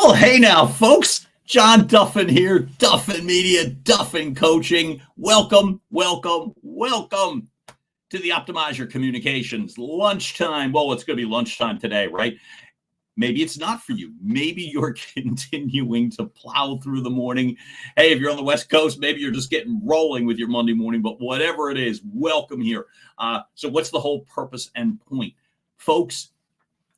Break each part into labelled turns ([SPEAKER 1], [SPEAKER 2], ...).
[SPEAKER 1] Well, hey now, folks. John Duffin here, Duffin Media, Duffin Coaching. Welcome to the Optimize Your Communications lunchtime. Well, it's going to be lunchtime today, right? Maybe it's not for you. Maybe you're continuing to plow through the morning. Hey, if you're on the West Coast, maybe you're just getting rolling with your Monday morning, but whatever it is, welcome here. So what's the whole purpose and point? Folks,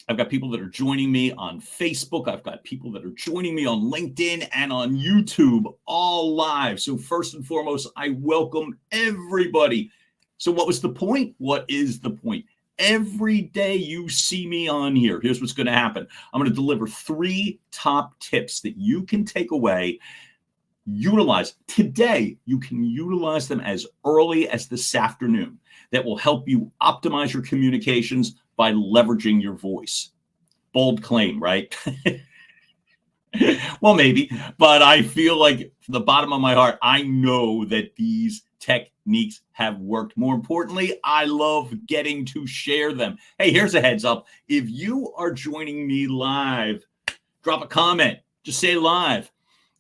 [SPEAKER 1] I've got people that are joining me on Facebook. I've got people that are joining me on LinkedIn and on YouTube, all live. So first and foremost, I welcome everybody. So what was the point? What is the point? Every day you see me on here, here's what's going to happen. I'm going to deliver 3 top tips that you can take away, utilize today. You can utilize them as early as this afternoon. That will help you optimize your communications by leveraging your voice. Bold claim, right? Well, maybe, but I feel like from the bottom of my heart, I know that these techniques have worked. More importantly, I love getting to share them. Hey, here's a heads up. If you are joining me live, drop a comment. Just say live.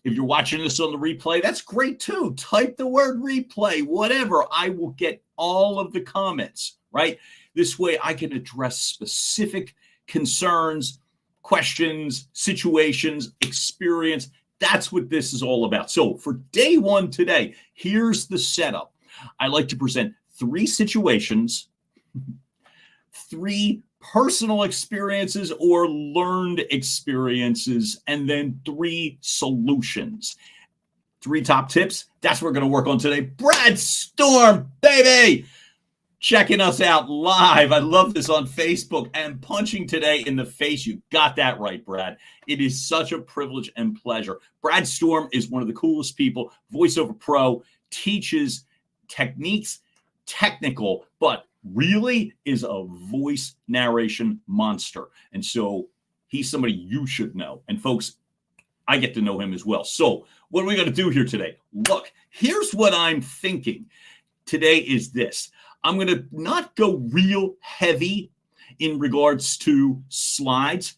[SPEAKER 1] If you're watching this on the replay, that's great too. Type the word replay, whatever. I will get all of the comments, right? This way I can address specific concerns, questions, situations, experience. That's what this is all about. So for day 1 today, here's the setup. I like to present 3 situations, 3 personal experiences or learned experiences, and then 3 solutions. 3 top tips. That's what we're going to work on today. Brad Storm, baby, checking us out live. I love this on Facebook and punching today in the face. You got that right, Brad. It is such a privilege and pleasure. Brad Storm is one of the coolest people, voiceover pro, teaches techniques, technical, but really is a voice narration monster. And so he's somebody you should know. And folks, I get to know him as well. So what are we going to do here today? Look, here's what I'm thinking. Today is this. I'm going to not go real heavy in regards to slides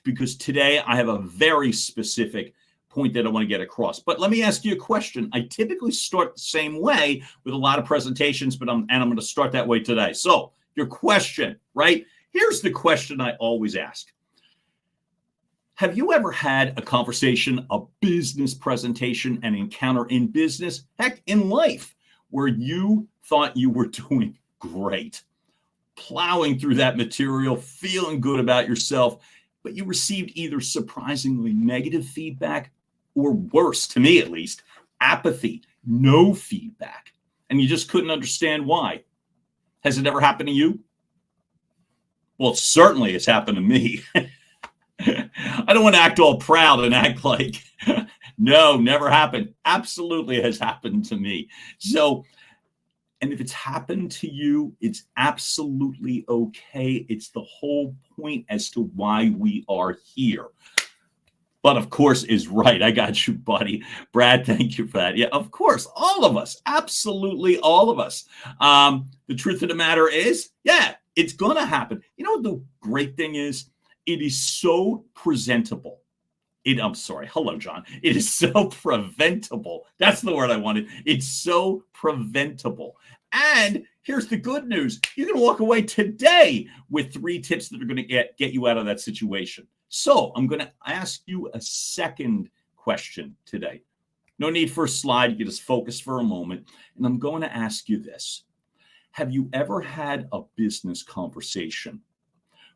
[SPEAKER 1] because today I have a very specific point that I want to get across. But let me ask you a question. I typically start the same way with a lot of presentations, but I'm going to start that way today. So your question, right? Here's the question I always ask. Have you ever had a conversation, a business presentation, an encounter in business, heck, in life, where you thought you were doing great, plowing through that material, feeling good about yourself, but you received either surprisingly negative feedback or worse, to me at least, apathy, no feedback, and you just couldn't understand why? Has it ever happened to you? Well, it certainly has happened to me. I don't want to act all proud and act like, no, never happened. Absolutely has happened to me. So, and if it's happened to you, it's absolutely okay. It's the whole point as to why we are here. But of course is right. I got you, buddy. Brad, thank you for that. Yeah, of course. All of us. Absolutely all of us. The truth of the matter is, yeah, it's going to happen. You know what the great thing is? It is so presentable. I'm sorry. Hello, John. It is so preventable. That's the word I wanted. It's so preventable. And here's the good news. You're going to walk away today with 3 tips that are going to get you out of that situation. So I'm going to ask you a second question today. No need for a slide. You can just focus for a moment. And I'm going to ask you this. Have you ever had a business conversation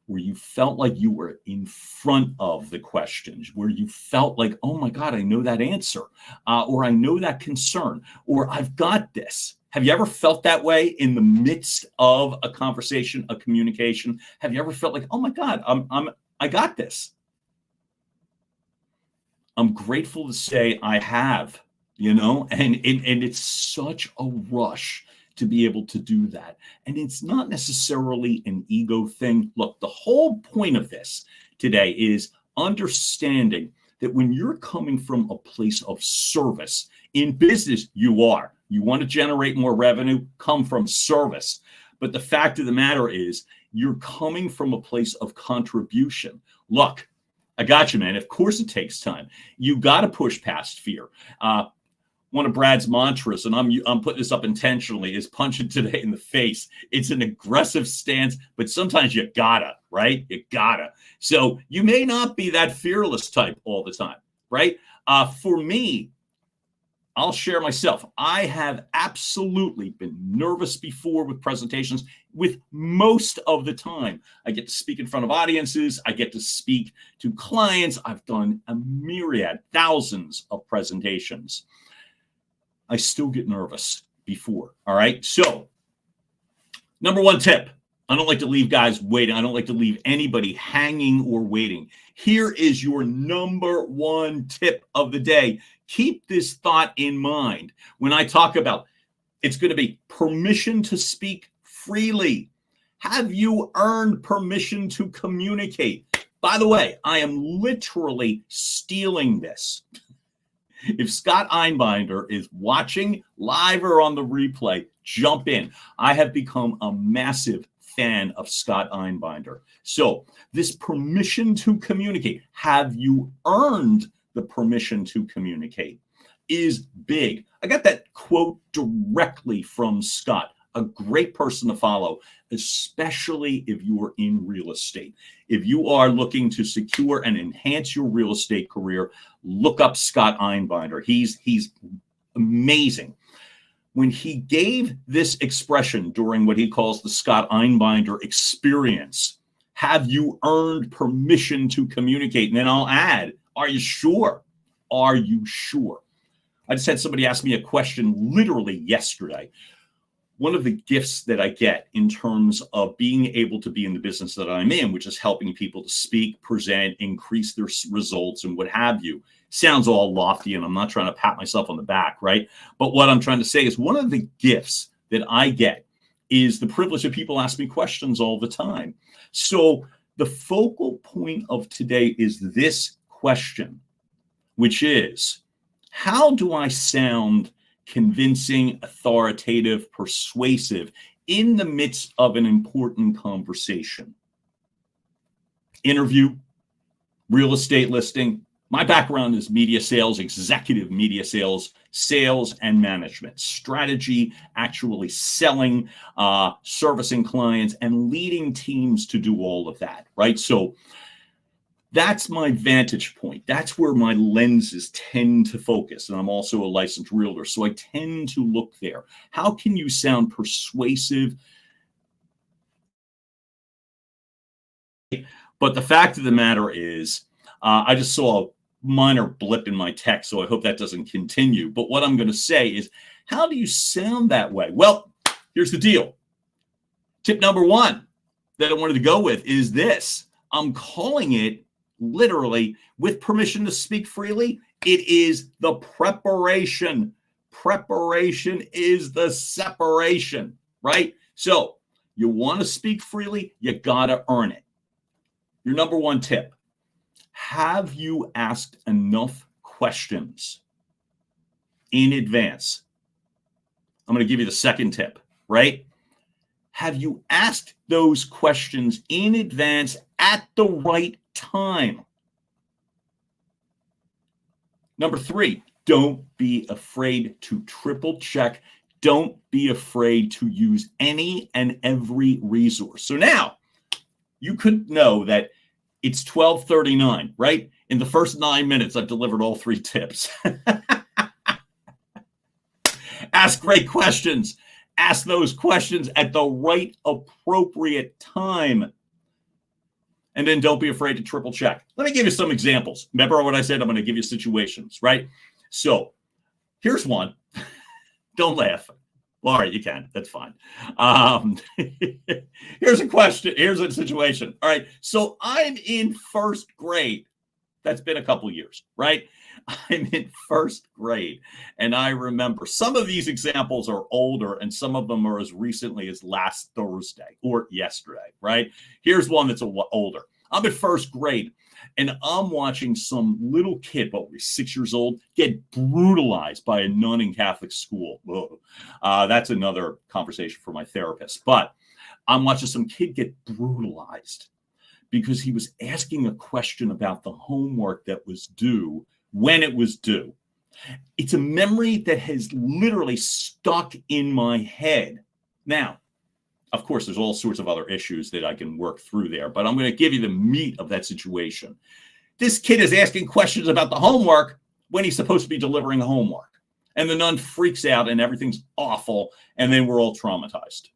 [SPEAKER 1] where you felt like you were in front of the questions, where you felt like, oh my God, I know that answer, or I know that concern, or I've got this? Have you ever felt that way in the midst of a conversation, a communication? Have you ever felt like, oh my God, I got this? I'm grateful to say I have, and it's such a rush to be able to do that. And it's not necessarily an ego thing. Look, the whole point of this today is understanding that when you're coming from a place of service in business, you want to generate more revenue, come from service. But the fact of the matter is you're coming from a place of contribution. Look, I got you, man. Of course it takes time. You got to push past fear. One of Brad's mantras, and I'm putting this up intentionally, is punch it today in the face. It's an aggressive stance, but sometimes you gotta, right? You gotta. So you may not be that fearless type all the time, right? For me, I'll share myself. I have absolutely been nervous before with presentations. With most of the time, I get to speak in front of audiences. I get to speak to clients. I've done a myriad, thousands of presentations. I still get nervous before. All right. So, number one tip. I don't like to leave guys waiting. I don't like to leave anybody hanging or waiting. Here is your number one tip of the day. Keep this thought in mind when I talk about it's going to be permission to speak freely. Have you earned permission to communicate? By the way, I am literally stealing this. If Scott Einbinder is watching live or on the replay, jump in. I have become a massive fan of Scott Einbinder. So this permission to communicate, have you earned the permission to communicate, is big. I got that quote directly from Scott, a great person to follow, especially if you are in real estate. If you are looking to secure and enhance your real estate career, look up Scott Einbinder. He's amazing. When he gave this expression during what he calls the Scott Einbinder experience, have you earned permission to communicate? And then I'll add, are you sure? Are you sure? I just had somebody ask me a question literally yesterday. One of the gifts that I get in terms of being able to be in the business that I'm in, which is helping people to speak, present, increase their results, and what have you, sounds all lofty, and I'm not trying to pat myself on the back, right? But what I'm trying to say is one of the gifts that I get is the privilege of people ask me questions all the time. So the focal point of today is this question, which is, how do I sound convincing, authoritative, persuasive in the midst of an important conversation? Interview, real estate listing. My background is media sales, executive media sales, sales and management, strategy, actually selling, servicing clients, and leading teams to do all of that, right? So that's my vantage point. That's where my lenses tend to focus. And I'm also a licensed realtor, so I tend to look there. How can you sound persuasive? But the fact of the matter is, I just saw a minor blip in my text, so I hope that doesn't continue. But what I'm going to say is, how do you sound that way? Well, here's the deal. Tip number one that I wanted to go with is this. I'm calling it literally, with permission to speak freely, it is the preparation. Preparation is the separation, right? So you want to speak freely, you got to earn it. Your number one tip. Have you asked enough questions in advance? I'm going to give you the second tip, right? Have you asked those questions in advance at the right time? Number three, don't be afraid to triple check. Don't be afraid to use any and every resource. So now you could know that it's 12:39, right? In the first 9 minutes, I've delivered all three tips. Ask great questions. Ask those questions at the right, appropriate time. And then don't be afraid to triple check. Let me give you some examples. Remember what I said? I'm going to give you situations, right? So here's one. Don't laugh. Well, all right, you can. That's fine. Here's a question. Here's a situation. All right. So I'm in first grade. That's been a couple years, right? I'm in first grade. And I remember some of these examples are older and some of them are as recently as last Thursday or yesterday, right? Here's one that's older. I'm in first grade and I'm watching some little kid, about 6 years old, get brutalized by a nun in Catholic school. That's another conversation for my therapist. But I'm watching some kid get brutalized because he was asking a question about the homework that was due when it was due. It's a memory that has literally stuck in my head. Now, of course, there's all sorts of other issues that I can work through there, but I'm going to give you the meat of that situation. This kid is asking questions about the homework when he's supposed to be delivering homework. And the nun freaks out and everything's awful, and then we're all traumatized.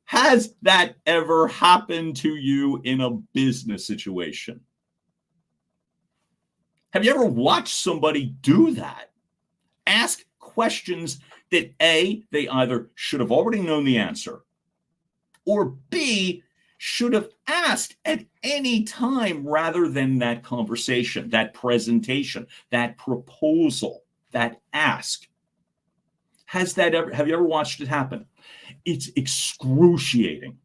[SPEAKER 1] Has that ever happened to you in a business situation? Have you ever watched somebody do that? Ask questions that A, they either should have already known the answer, or B, should have asked at any time rather than that conversation, that presentation, that proposal, that ask. Have you ever watched it happen? It's excruciating.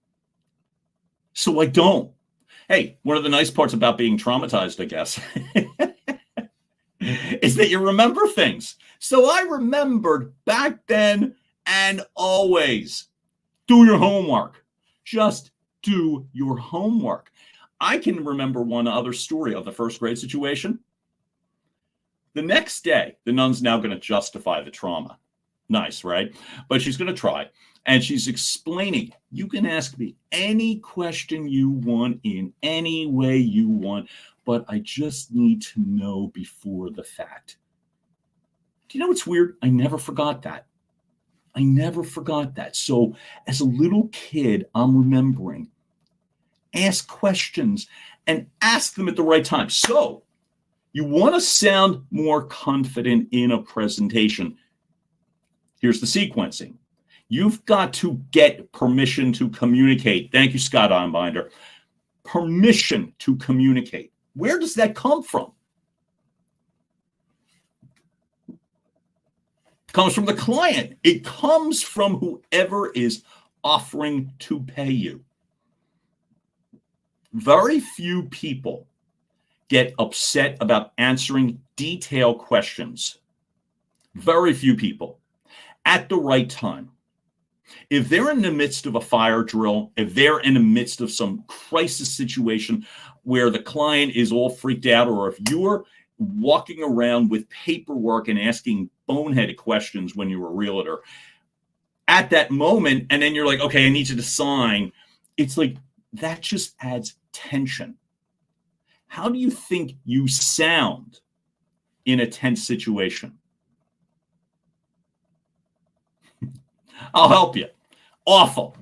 [SPEAKER 1] So I don't. Hey, one of the nice parts about being traumatized, I guess, is that you remember things. So I remembered back then and always, do your homework. Just do your homework. I can remember one other story of the first grade situation. The next day, the nun's now going to justify the trauma. Nice, right? But she's going to try. And she's explaining, you can ask me any question you want in any way you want, but I just need to know before the fact. Do you know what's weird? I never forgot that. I never forgot that. So as a little kid, I'm remembering, ask questions and ask them at the right time. So you want to sound more confident in a presentation. Here's the sequencing. You've got to get permission to communicate. Thank you, Scott Einbinder. Permission to communicate. Where does that come from? It comes from the client. It comes from whoever is offering to pay you. Very few people get upset about answering detailed questions. Very few people. At the right time. If they're in the midst of a fire drill, if they're in the midst of some crisis situation where the client is all freaked out, or if you're walking around with paperwork and asking boneheaded questions when you're a realtor, at that moment, and then you're like, okay, I need you to sign, it's like that just adds tension. How do you think you sound in a tense situation? I'll help you. Awful.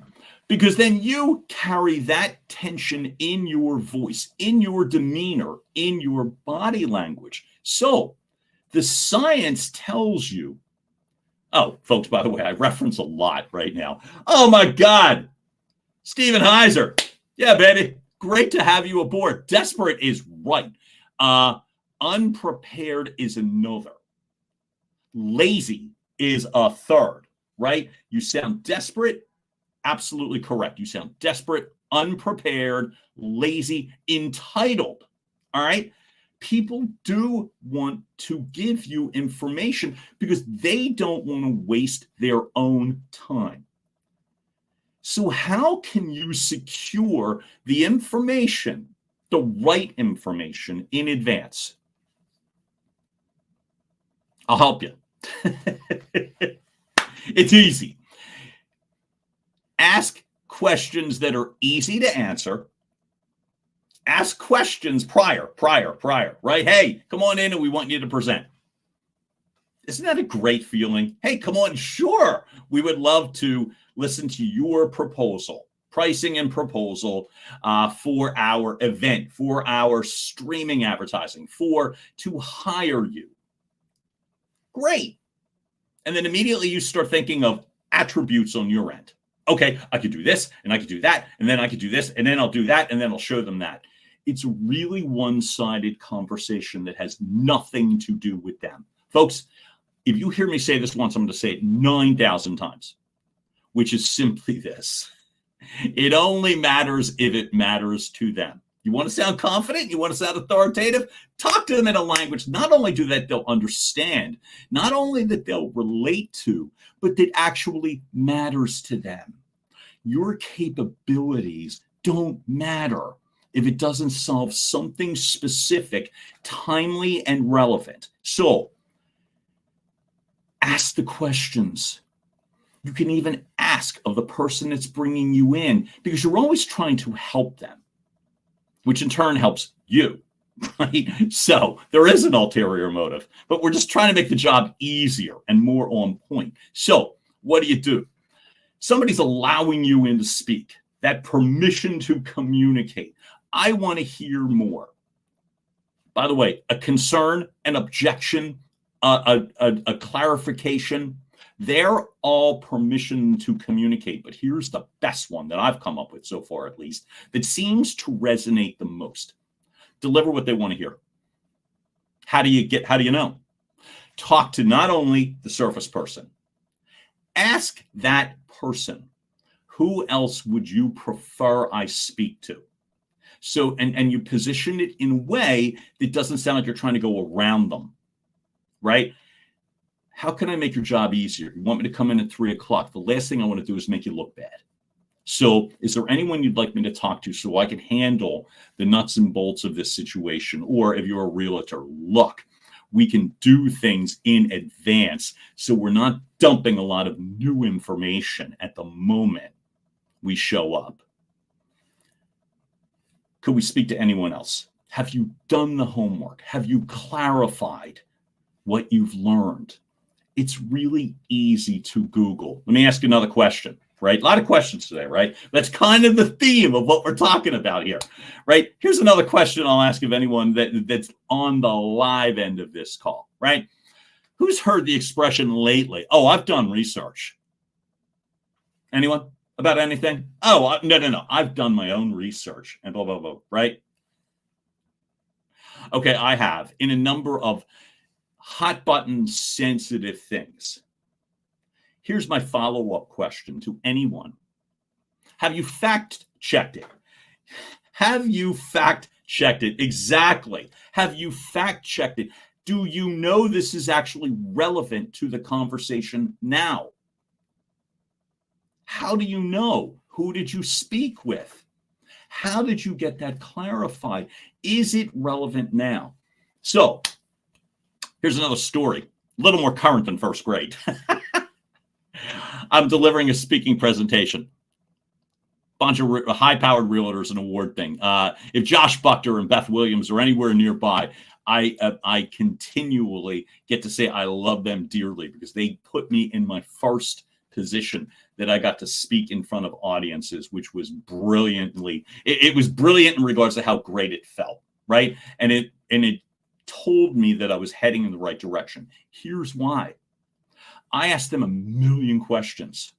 [SPEAKER 1] Because then you carry that tension in your voice, in your demeanor, in your body language. So the science tells you, oh, folks, by the way, I reference a lot right now. Oh, my God. Stephen Heiser. Yeah, baby. Great to have you aboard. Desperate is right. Unprepared is another. Lazy is a third. Right? You sound desperate. Absolutely correct. You sound desperate, unprepared, lazy, entitled. All right? People do want to give you information because they don't want to waste their own time. So how can you secure the information, the right information in advance? I'll help you. It's easy. Ask questions that are easy to answer. Ask questions prior, right? Hey, come on in and we want you to present. Isn't that a great feeling? Hey, come on, sure. We would love to listen to your proposal, pricing and proposal for our event, for our streaming advertising, to hire you. Great. And then immediately you start thinking of attributes on your end. Okay, I could do this, and I could do that, and then I could do this, and then I'll do that, and then I'll show them that. It's a really one-sided conversation that has nothing to do with them. Folks, if you hear me say this once, I'm going to say it 9,000 times, which is simply this. It only matters if it matters to them. You want to sound confident? You want to sound authoritative? Talk to them in a language not only that they'll understand, not only that they'll relate to, but that actually matters to them. Your capabilities don't matter if it doesn't solve something specific, timely, and relevant. So ask the questions. You can even ask of the person that's bringing you in, because you're always trying to help them, which in turn helps you, right? So there is an ulterior motive, but we're just trying to make the job easier and more on point. So what do? Somebody's allowing you in to speak, that permission to communicate. I want to hear more. By the way, a concern, an objection, a clarification, they're all permission to communicate. But here's the best one that I've come up with so far, at least, that seems to resonate the most. Deliver what they want to hear. How do you know? Talk to not only the surface person. Ask that person, who else would you prefer I speak to? So, and you position it in a way that doesn't sound like you're trying to go around them, right? How can I make your job easier? You want me to come in at 3 o'clock. The last thing I want to do is make you look bad. So is there anyone you'd like me to talk to so I can handle the nuts and bolts of this situation? Or if you're a realtor, look, we can do things in advance so we're not dumping a lot of new information at the moment we show up. Could we speak to anyone else? Have you done the homework? Have you clarified what you've learned? It's really easy to Google. Let me ask you another question, right? A lot of questions today, right? That's kind of the theme of what we're talking about here, right? Here's another question I'll ask of anyone that's on the live end of this call, right? Who's heard the expression lately? Oh, I've done research. Anyone? About anything? Oh, no. I've done my own research and blah, blah, blah, right? Okay, I have in a number of hot button sensitive things. Here's my follow-up question to anyone. Have you fact checked it? Have you fact checked it? Exactly. Have you fact checked it? Do you know this is actually relevant to the conversation now? How do you know? Who did you speak with? How did you get that clarified? Is it relevant now? So here's another story, a little more current than first grade. I'm delivering a speaking presentation. Bunch of high-powered realtors, an award thing. If Josh Buchter and Beth Williams are anywhere nearby, I continually get to say I love them dearly because they put me in my first position that I got to speak in front of audiences, which was brilliantly. It was brilliant in regards to how great it felt, right? And it told me that I was heading in the right direction. Here's why. I asked them a million questions.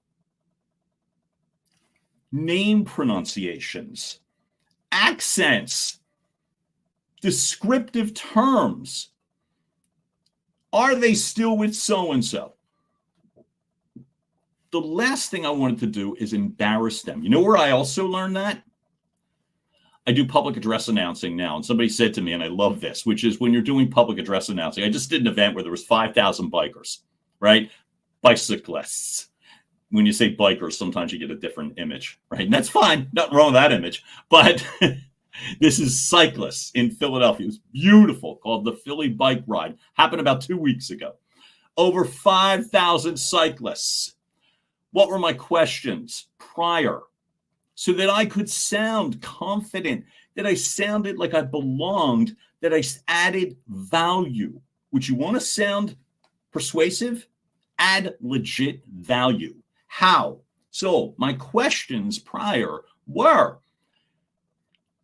[SPEAKER 1] Name pronunciations, accents, descriptive terms. Are they still with so-and-so? The last thing I wanted to do is embarrass them. You know where I also learned that? I do public address announcing now. And somebody said to me, and I love this, which is when you're doing public address announcing, I just did an event where there was 5,000 bikers, right? Bicyclists. When you say bikers, sometimes you get a different image, right? And that's fine. Nothing wrong with that image. But this is cyclists in Philadelphia. It was beautiful, called the Philly Bike Ride. Happened about 2 weeks ago. Over 5,000 cyclists. What were my questions prior so that I could sound confident, that I sounded like I belonged, that I added value? Would you want to sound persuasive? Add legit value. How? So my questions prior were,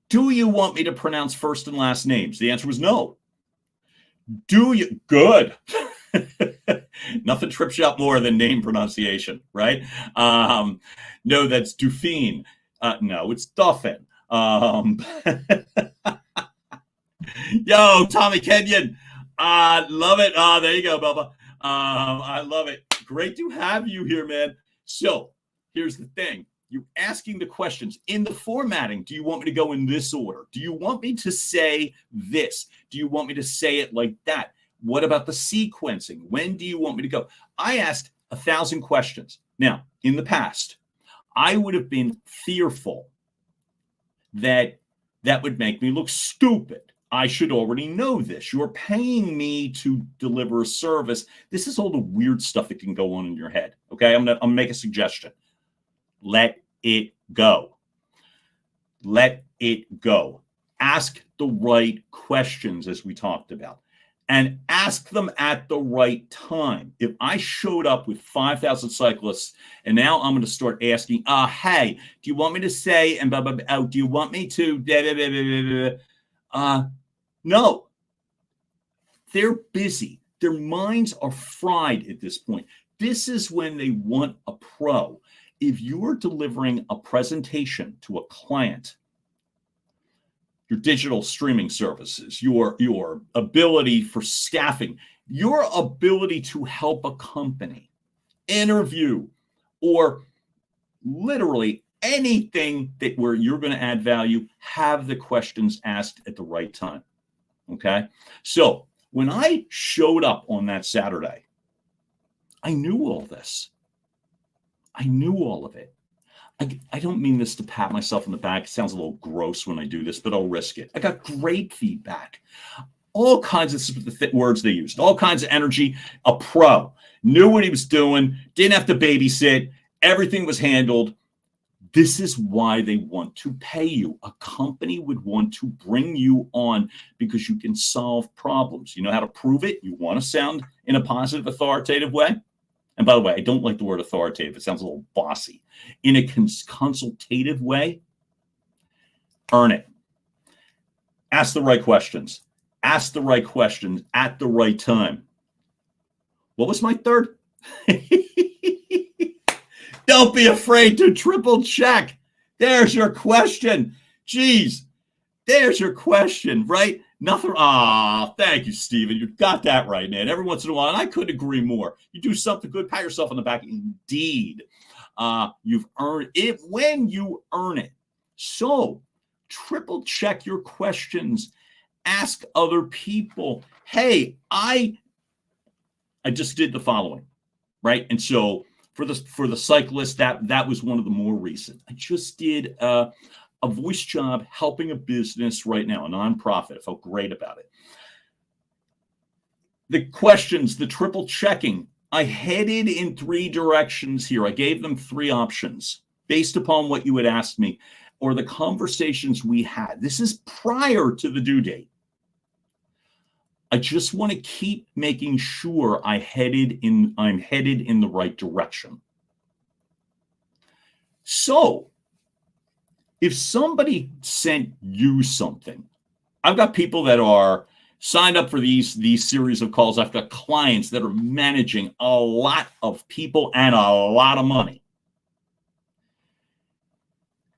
[SPEAKER 1] do you want me to pronounce first and last names? The answer was no. Do you? Good. Nothing trips you up more than name pronunciation, right? No, that's Dufine. No, it's Duffin. Yo, Tommy Kenyon. Love it. There you go, Bubba. I love it. Great to have you here, man. So here's the thing. You're asking the questions in the formatting. Do you want me to go in this order? Do you want me to say this? Do you want me to say it like that? What about the sequencing? When do you want me to go? I asked 1,000 questions. Now, in the past, I would have been fearful that would make me look stupid. I should already know this. You're paying me to deliver a service. This is all the weird stuff that can go on in your head. Okay, I'm gonna make a suggestion. Let it go. Let it go. Ask the right questions, as we talked about, and ask them at the right time. If I showed up with 5,000 cyclists and now I'm going to start asking, hey, do you want me to say, and blah, blah, blah, do you want me to, blah, blah, blah, blah, blah. No, they're busy. Their minds are fried at this point. This is when they want a pro. If you are delivering a presentation to a client, your digital streaming services, your ability for staffing, your ability to help a company interview, or literally anything that where you're going to add value, have the questions asked at the right time. Okay. So when I showed up on that Saturday, I knew all this. I knew all of it. I don't mean this to pat myself on the back. It sounds a little gross when I do this, but I'll risk it. I got great feedback. All kinds of words they used, all kinds of energy. A pro, knew what he was doing, didn't have to babysit. Everything was handled. This is why they want to pay you. A company would want to bring you on because you can solve problems. You know how to prove it? You want to sound in a positive, authoritative way? And by the way, I don't like the word authoritative. It sounds a little bossy. In a consultative way, earn it. Ask the right questions. Ask the right questions at the right time. What was my third? Don't be afraid to triple check. There's your question. Geez, there's your question, right? Nothing. Thank you, Stephen. You got that right, man. Every once in a while, and I couldn't agree more. You do something good, pat yourself on the back. Indeed, you've earned it when you earn it. So, triple check your questions. Ask other people. Hey, I just did the following, right? And so for the cyclist, that was one of the more recent. I just did a voice job helping a business right now, a nonprofit. I felt great about it. The questions, the triple checking, I headed in 3 directions here. I gave them 3 options based upon what you had asked me or the conversations we had. This is prior to the due date. I just want to keep making sure I'm headed in the right direction. So, if somebody sent you something, I've got people that are signed up for these series of calls. I've got clients that are managing a lot of people and a lot of money.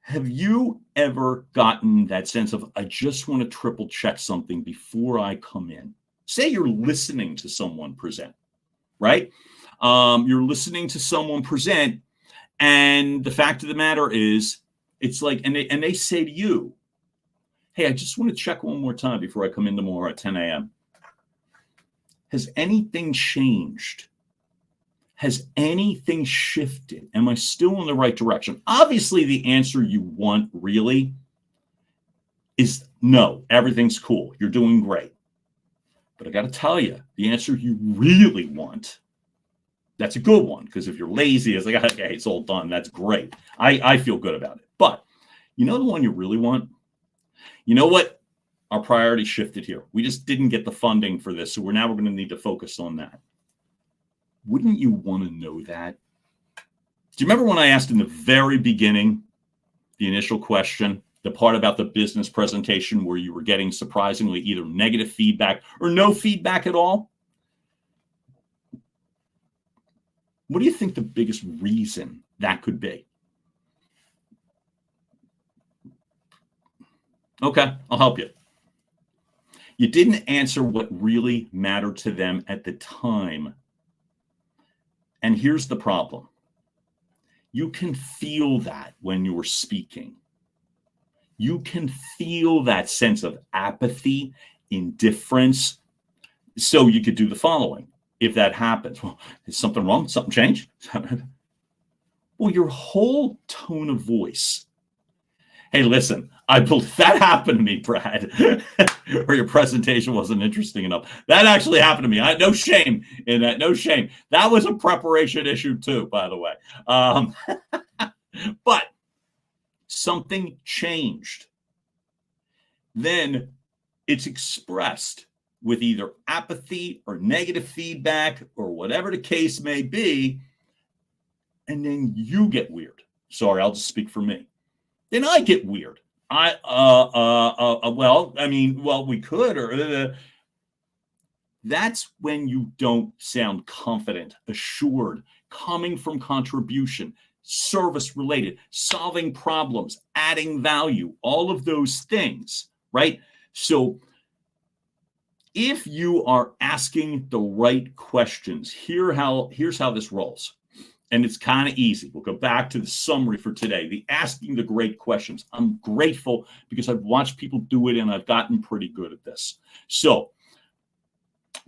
[SPEAKER 1] Have you ever gotten that sense of, I just want to triple check something before I come in? Say you're listening to someone present, right? You're listening to someone present, and the fact of the matter is, it's like, and they say to you, hey, I just want to check one more time before I come in tomorrow at 10 a.m. Has anything changed? Has anything shifted? Am I still in the right direction? Obviously, the answer you want really is no, everything's cool. You're doing great. But I got to tell you, the answer you really want, that's a good one. Because if you're lazy, it's like, okay, it's all done. That's great. I feel good about it. But you know the one you really want? You know what? Our priority shifted here. We just didn't get the funding for this. So we're going to need to focus on that. Wouldn't you want to know that? Do you remember when I asked in the very beginning, the initial question, the part about the business presentation where you were getting surprisingly either negative feedback or no feedback at all? What do you think the biggest reason that could be? Okay, I'll help you. You didn't answer what really mattered to them at the time. And here's the problem. You can feel that when you're speaking. You can feel that sense of apathy, indifference. So you could do the following. If that happens, well, is something wrong? Something changed? Well, your whole tone of voice Hey, listen, I believe that happened to me, Brad, or your presentation wasn't interesting enough. That actually happened to me. No shame in that. No shame. That was a preparation issue too, by the way. But something changed. Then it's expressed with either apathy or negative feedback or whatever the case may be. And then you get weird. Sorry, I'll just speak for me. Then I get weird. We could, or that's when you don't sound confident, assured, coming from contribution, service related, solving problems, adding value, all of those things, right? So if you are asking the right questions, here's how this rolls. And it's kind of easy. We'll go back to the summary for today, the asking the great questions. I'm grateful because I've watched people do it and I've gotten pretty good at this. So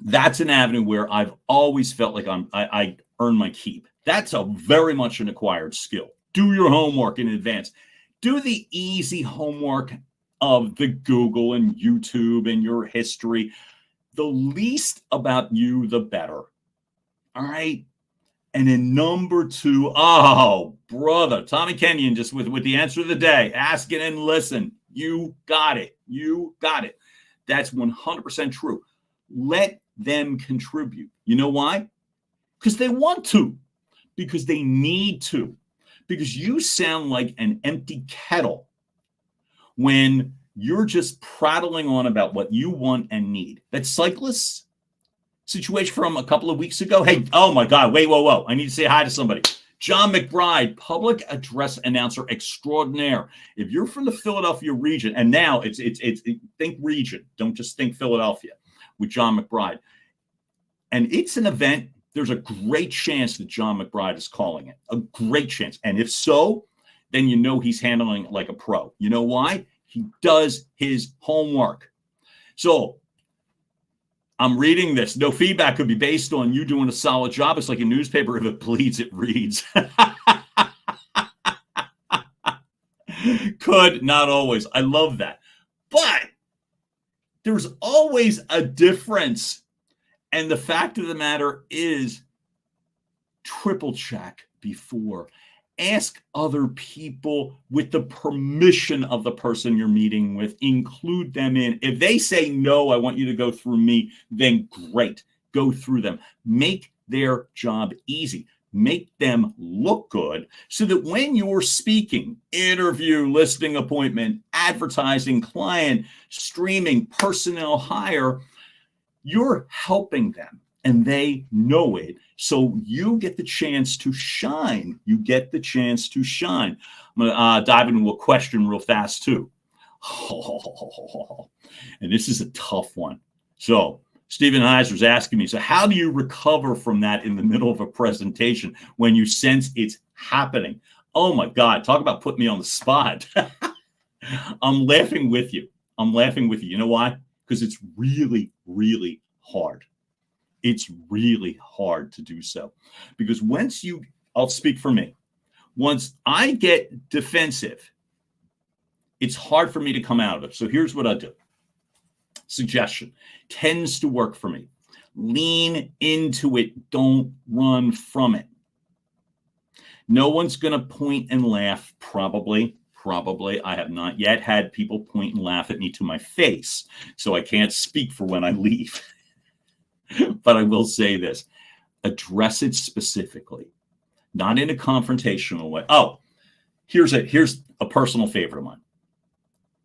[SPEAKER 1] that's an avenue where I've always felt like I earn my keep. That's a very much an acquired skill. Do your homework in advance. Do the easy homework of the Google and YouTube and your history. The least about you, the better. All right. And then number two, oh, brother, Tommy Kenyon, just with the answer of the day, ask it and listen. You got it. You got it. That's 100% true. Let them contribute. You know why? Because they want to, because they need to, because you sound like an empty kettle when you're just prattling on about what you want and need. That cyclists situation from a couple of weeks ago. Hey, oh my God, wait, whoa. I need to say hi to somebody. John McBride, public address announcer extraordinaire. If you're from the Philadelphia region, and now it's think region, don't just think Philadelphia, with John McBride. And it's an event, there's a great chance that John McBride is calling it. A great chance. And if so, then you know he's handling it like a pro. You know why? He does his homework. So I'm reading this. No feedback could be based on you doing a solid job. It's like a newspaper. If it bleeds, it reads. Could, not always. I love that. But there's always a difference. And the fact of the matter is, triple check before. Ask other people with the permission of the person you're meeting with. Include them in. If they say, no, I want you to go through me, then great. Go through them. Make their job easy. Make them look good so that when you're speaking, interview, listing appointment, advertising, client, streaming, personnel hire, you're helping them. And they know it. So you get the chance to shine. You get the chance to shine. I'm going to dive into a question real fast, too. And this is a tough one. So Stephen Heiser's asking me, so how do you recover from that in the middle of a presentation when you sense it's happening? Oh, my God. Talk about putting me on the spot. I'm laughing with you. You know why? Because it's really, really hard. It's really hard to do so because I'll speak for me. Once I get defensive, it's hard for me to come out of it. So here's what I do. Suggestion tends to work for me. Lean into it. Don't run from it. No one's going to point and laugh. Probably. I have not yet had people point and laugh at me to my face. So I can't speak for when I leave. But I will say this, address it specifically, not in a confrontational way. Oh, here's a personal favorite of mine.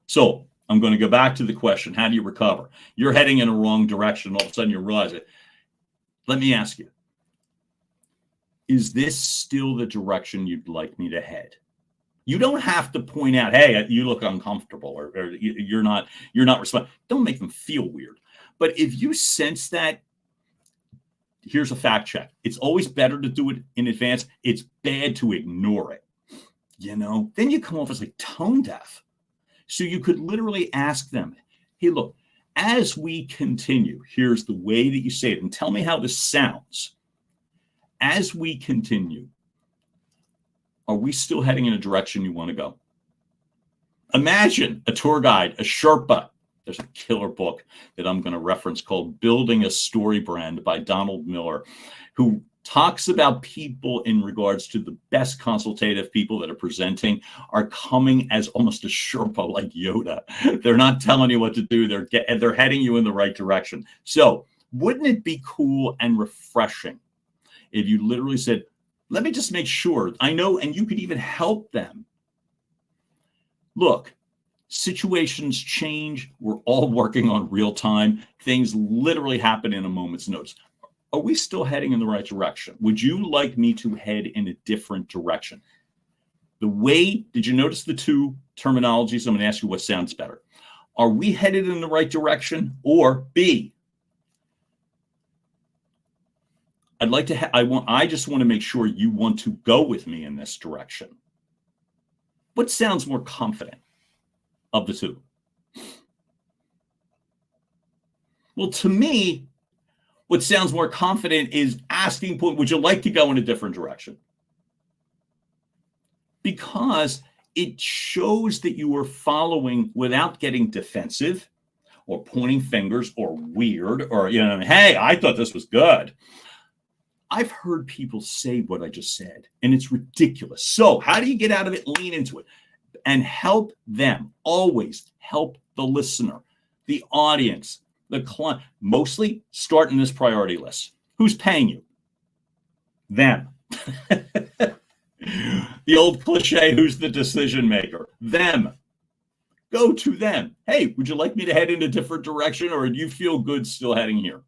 [SPEAKER 1] So I'm going to go back to the question, how do you recover? You're heading in a wrong direction. All of a sudden you realize it. Let me ask you, is this still the direction you'd like me to head? You don't have to point out, hey, you look uncomfortable or you're not responding. Don't make them feel weird. But if you sense that, here's a fact check. It's always better to do it in advance. It's bad to ignore it. Then you come off as like tone deaf. So you could literally ask them, hey, look, as we continue, here's the way that you say it, and tell me how this sounds. As we continue, are we still heading in a direction you want to go? Imagine a tour guide, a Sherpa. There's a killer book that I'm going to reference called Building a Story Brand by Donald Miller, who talks about people in regards to the best consultative people that are presenting are coming as almost a Sherpa, like Yoda. They're not telling you what to do. They're heading you in the right direction. So wouldn't it be cool and refreshing if you literally said, let me just make sure I know, and you could even help them. Look, situations change. We're all working on real time. Things literally happen in a moment's notice. Are we still heading in the right direction? Would you like me to head in a different direction? Did you notice the two terminologies? I'm going to ask you what sounds better. Are we headed in the right direction? Or B, I just want to make sure you want to go with me in this direction. What sounds more confident of the two? Well, to me, what sounds more confident is asking, would you like to go in a different direction? Because it shows that you are following without getting defensive or pointing fingers or weird or, hey, I thought this was good. I've heard people say what I just said, and it's ridiculous. So how do you get out of it? Lean into it and help them. Always help the listener, the audience, the client. Mostly start in this priority list. Who's paying you? Them. The old cliche, who's the decision maker? Them. Go to them. Hey, would you like me to head in a different direction, or do you feel good still heading here?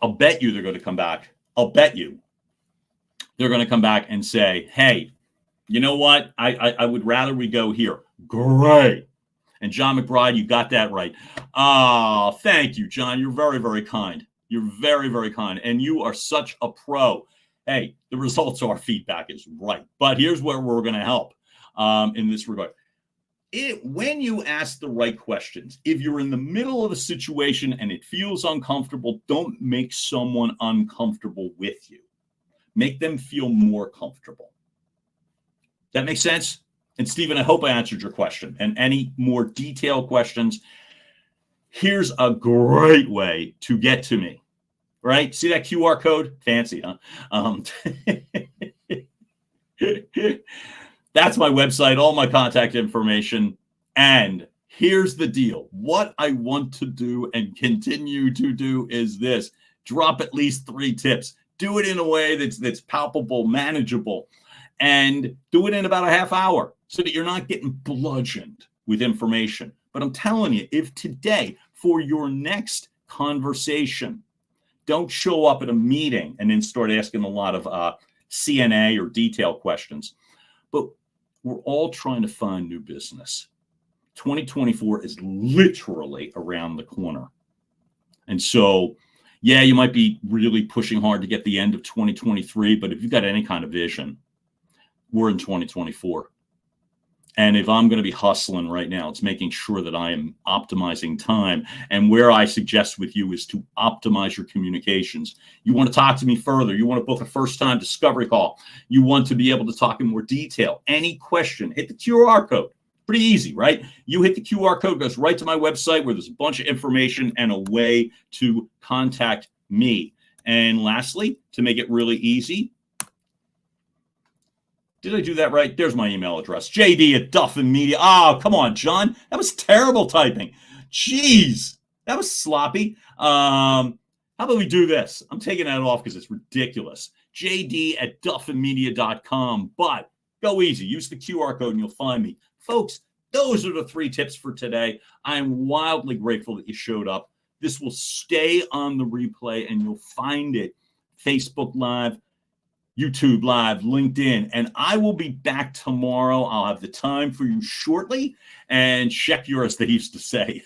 [SPEAKER 1] I'll bet you they're going to come back. I'll bet you they're going to come back and say, hey, you know what? I would rather we go here. Great. And John McBride, you got that right. Oh, thank you, John. You're very, very kind. You're very, very kind. And you are such a pro. Hey, the results are feedback is right. But here's where we're going to help in this regard. When you ask the right questions, if you're in the middle of a situation and it feels uncomfortable, don't make someone uncomfortable with you. Make them feel more comfortable. That makes sense? And Stephen, I hope I answered your question. And any more detailed questions, here's a great way to get to me. Right? See that QR code? Fancy, huh? That's my website, all my contact information. And here's the deal. What I want to do and continue to do is this. Drop at least 3 tips. Do it in a way that's palpable, manageable, and do it in about a half hour so that you're not getting bludgeoned with information. But I'm telling you, if today, for your next conversation, don't show up at a meeting and then start asking a lot of CNA or detail questions. But we're all trying to find new business. 2024 is literally around the corner. And so, yeah, you might be really pushing hard to get the end of 2023, but if you've got any kind of vision, we're in 2024. And if I'm going to be hustling right now, it's making sure that I am optimizing time. And where I suggest with you is to optimize your communications. You want to talk to me further. You want to book a first-time discovery call. You want to be able to talk in more detail. Any question, hit the QR code. Pretty easy, right? You hit the QR code, goes right to my website where there's a bunch of information and a way to contact me. And lastly, to make it really easy, did I do that right? There's my email address, jd@duffandmedia. Oh, come on, John. That was terrible typing. Jeez, that was sloppy. How about we do this? I'm taking that off because it's ridiculous. jd@duffandmedia.com. But go easy. Use the QR code and you'll find me. Folks, those are the 3 tips for today. I am wildly grateful that you showed up. This will stay on the replay and you'll find it Facebook Live, YouTube Live, LinkedIn, and I will be back tomorrow. I'll have the time for you shortly, and check your, as they used to say.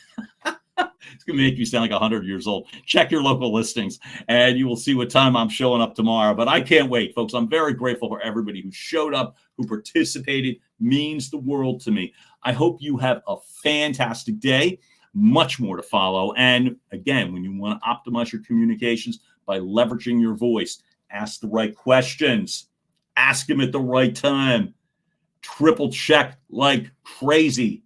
[SPEAKER 1] It's going to make you sound like 100 years old. Check your local listings, and you will see what time I'm showing up tomorrow. But I can't wait, folks. I'm very grateful for everybody who showed up, who participated. Means the world to me. I hope you have a fantastic day. Much more to follow. And again, when you want to optimize your communications by leveraging your voice, ask the right questions. Ask them at the right time. triple check like crazy.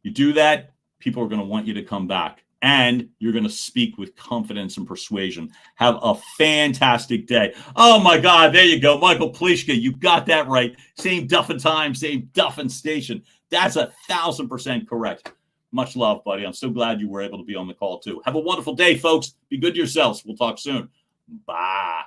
[SPEAKER 1] You do that, people are going to want you to come back. And you're going to speak with confidence and persuasion. Have a fantastic day. Oh, my God. There you go. Michael Plishka, you got that right. Same Duffin time, same Duffin station. That's 1,000% correct. Much love, buddy. I'm so glad you were able to be on the call, too. Have a wonderful day, folks. Be good to yourselves. We'll talk soon. Bye.